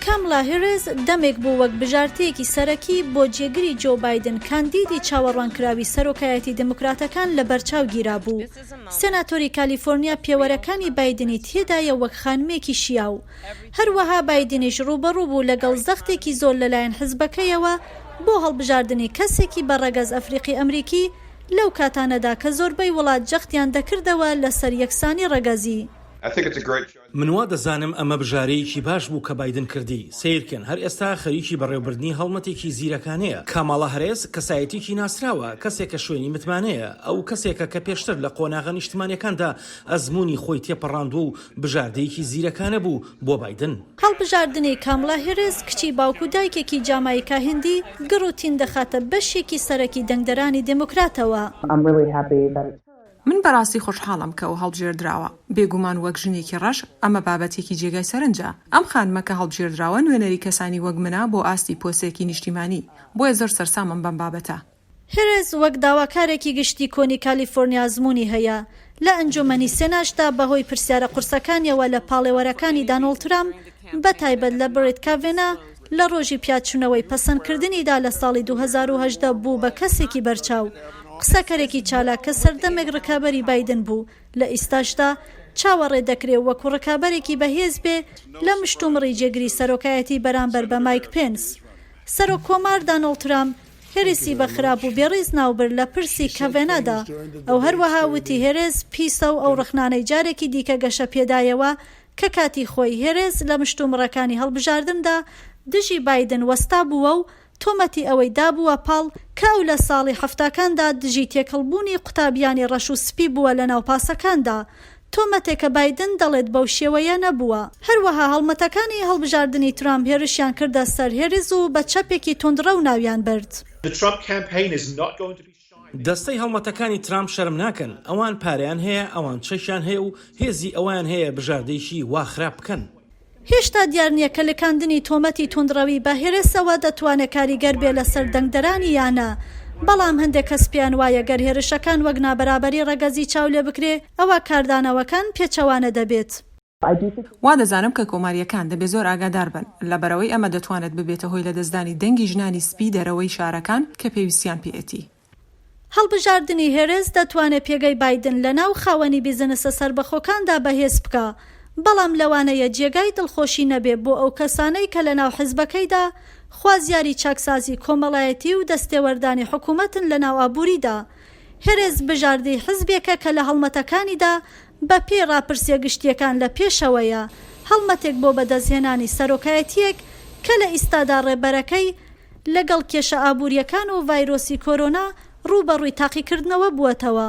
کامڵا هێرس دەمێک بوو وەک بژاردەیەکی سەرەکی بۆ جێگری جۆ بایدن کاندیدی چاوەڕوانکراوی سەرۆکایەتی دیموکراتەکان لەبەرچاوگیرابوو. سێناتۆری کالیفۆرنیا پێوەرەکانی بایدنی تێدایە وەک خانمێکی شیاو. هەروەها بایدنیش ڕوبەڕوو بوو لەگەڵ زەختێکی زۆر لەلایەن حزبەکەیەوە بۆ هەڵبژاردنی کەسێکی بە ڕەگەز ئەفریقی ئەمریکی لەو کاتانەدا کە زۆربەی وڵات جەختیان دەکردەوە لەسەر یەکسانی ڕەگەزی. من وا دەزانم ئەمە بژارەیەکی باش بوو کە بایدن کردی. سیرکن هەر ئێستا خەریکی بەڕێوەبردنی هەڵمەتێکی زیرەکانەیە. کامڵا هێرس کەسایەتێکی ناسراوە، کەسێکە شوێنی متمانەیە، ئەو کەسێکە کە پێشتر لە قۆناغە نیشتمانیەکاندا ئەزمموی خۆی تێپەڕاندووە و بژاردەیەکی زیرەکانە بوو بۆ بایدن. هەڵبژاردنی کامڵا هێرس کچی باوکو دایکێکی جامایکا هندی گڕوتین دەخاتە بەشێکی سەرەکی دەنگدەرانی دیموکراتەوە. من بەڕاستی خۆشحاڵم کە ئەو هەڵبژێردراوە. بێگومان وەک ژنێکی ڕەش ئەمە بابەتێکی جێگای سەرنجە. ئەم خانمەکە هەڵبژێردراوە نوێنەری کەسانی وەک منە بۆ ئاستی پۆستێکی نیشتیمانی، بۆیە زۆر سەرسامم بەم بابەتە. هێرس وەک داواکارێکی گشتی کۆنی کالیفۆرنیا ئەزمموی هەیە. لە ئەنجومەنی سێناشدا بەهۆی پرسیارە قورسەکانیەوە لە پاڵێوەرەکانی دانۆڵد ترامپ بەتایبەت لە بڕێت کاڤێنە لە ڕۆژی پیادچوونەوەی پەسەندکردنیدا لە ساڵی 2018 بوو بە کەسێکی بەرچاو. قسەکەرێکی چالاک کە سەردەمێک ڕکابەری بایدن بوو لە ئیستاشدا چاوەڕێ دەکرێت وەکو ڕکابەرێکی بەهێز بێ لە مشتومڕی جێگری سەرۆکایەتی بەرامبەر بە مایک پێنس. سەرۆک کۆمار دانۆڵد ترامپ هێرسی بە خراپ و بێڕیز ناوبر لە پرسی کاڤێنەدا. ئەو هەروەها وتی هێرس پیسە و ئەو ڕخنانەی جارێکی دیکە گەشە پێدایەوە کە کاتی خۆی هێرس لە مشتومڕەکانی هەڵبژاردندا دژی بایدن وەستا بووە و تۆمەتی ئەوەی دابووە پاڵ کە ئەو لە ساڵی هەفتاکاندا دژی تێکەڵبوونی قوتابیانی ڕەش و سپی بووە لە ناوپاسەکاندا. تۆمەتێکە بایدن دەڵێت بەو شێوەیە نەبووە. هەروەها هەڵمەتەکانی هەڵبژاردنی ترامپ هێرشیان کردە سەر هێرس و بە چەپێکی توندڕە و ناویان برد. دەستەی هەڵمەتەکانی ترامپ شەرم ناکەن. ئەوان پارەیان هەیە، ئەوان چەشیان هەیە و هێزی ئەویان هەیە بژاردەیەکی وا خراپ بکەن. هێشتا دیار نییە کە لەکاندنی تۆمەتی توندڕەوی بە هێرسەوە دەتوانێت کاریگەر بێ لەسەر دەنگدەرانی یانە. بەڵام هەندێک کەس پێیان وایە گەر هێرشەکان وەک نابەرابەری ڕەگەزی چاو لێ بکرێ ئەوە کاردانەوەکان پێچەوانە دەبێت. وا دەزانم کە کۆماریەکان دەبێت زۆر ئاگادار بن لەبەرەوەی ئەمە دەتوانێت ببێتە هۆی لە دەستدانی دەنگی ژنانی سپی دەرەوەی شارەکان کە پێویستیان پێێتی. هەڵبژاردنی هێرس دەتوانێت پێگەی بایدن لە ناو خاوەنی بیزنسە سربەخۆکاندا بەهێز بکە. بەڵام لەوانەیە جێگای دڵخۆشی نەبێ بۆ ئەو کەسانەی کە لە ناو حزبەکەیدا خوازیاری چاکسازی کۆمەڵایەتی و دەستێوەردانی حکوومەتن لە ناو ئابووریدا. هێرس بژاردەی حزبێکە کە لە هەڵمەتەکانیدا بە پێی ڕاپرسیە گشتیەکان لە پێشەوەیە. هەڵمەتێک بۆ بەدەستهێنانی سەرۆکایەتیەک کە لە ئیستادا ڕێبەرەکەی لەگەڵ کێشە ئابووریەکان و ڤایرۆسی کۆرۆنا ڕوبەڕووی تاقیکردنەوە بووەتەوە.